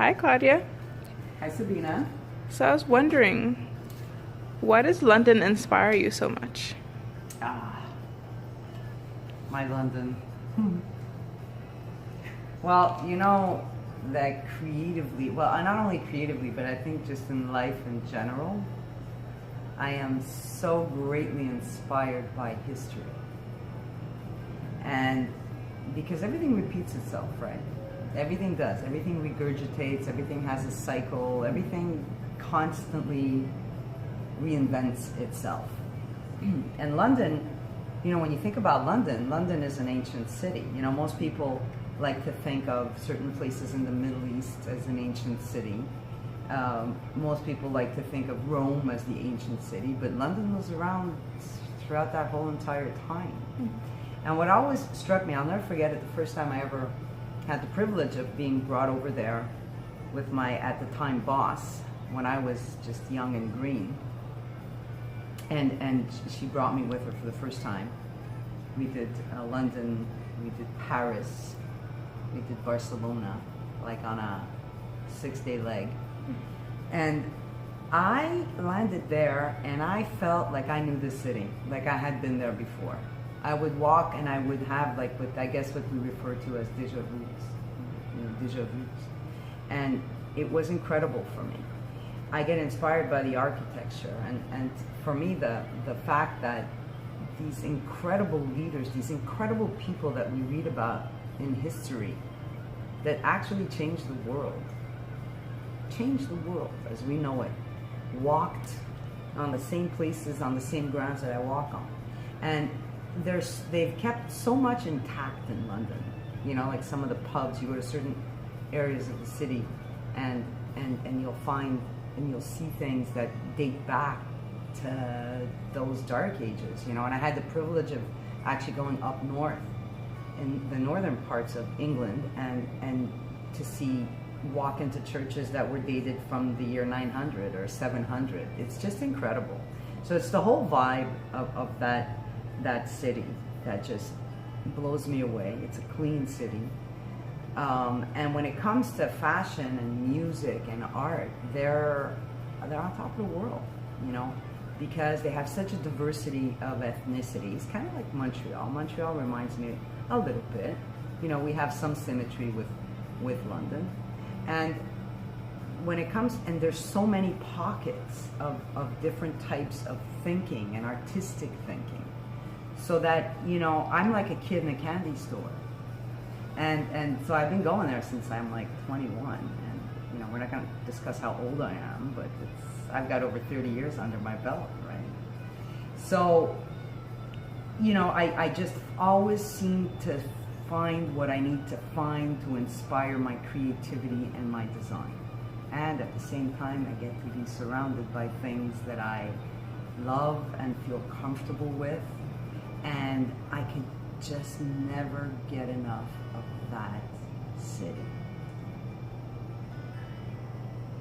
Hi, Claudia. Hi, Sabina. So I was wondering, why does London inspire you so much? Ah, my London. Well, you know that creatively, well, not only creatively, but I think just in life in general, I am so greatly inspired by history. And because everything repeats itself, right? Everything does. Everything regurgitates, everything has a cycle, everything constantly reinvents itself. And London, when you think about London, London is an ancient city. Most people like to think of certain places in the Middle East as an ancient city. Most people like to think of Rome as the ancient city, but London was around throughout that whole entire time. And what always struck me, I'll never forget it, the first time I ever had the privilege of being brought over there with my, at the time, boss, when I was just young and green. And she brought me with her for the first time. We did London, we did Paris, we did Barcelona, like on a 6-day leg. And I landed there and I felt like I knew the city, like I had been there before. I would walk and I would have like what I guess what we refer to as déjà vus. And it was incredible for me. I get inspired by the architecture and for me the fact that these incredible leaders, these incredible people that we read about in history that actually changed the world as we know it, walked on the same places, on the same grounds that I walk on. And they've kept so much intact in London. Like some of the pubs, you go to certain areas of the city and you'll find and you'll see things that date back to those dark ages, And I had the privilege of actually going up north in the northern parts of England and to walk into churches that were dated from the year 900 or 700. It's just incredible. So it's the whole vibe of that city that just blows me away. It's a clean city. And when it comes to fashion and music and art, they're on top of the world, because they have such a diversity of ethnicities, kind of like Montreal. Montreal reminds me a little bit. We have some symmetry with London. And when it comes, and there's so many pockets of different types of thinking and artistic thinking, so that, I'm like a kid in a candy store. And so I've been going there since I'm like 21, and we're not going to discuss how old I am, but I've got over 30 years under my belt, right? So, I just always seem to find what I need to find to inspire my creativity and my design. And at the same time, I get to be surrounded by things that I love and feel comfortable with, and I can just never get enough of that city.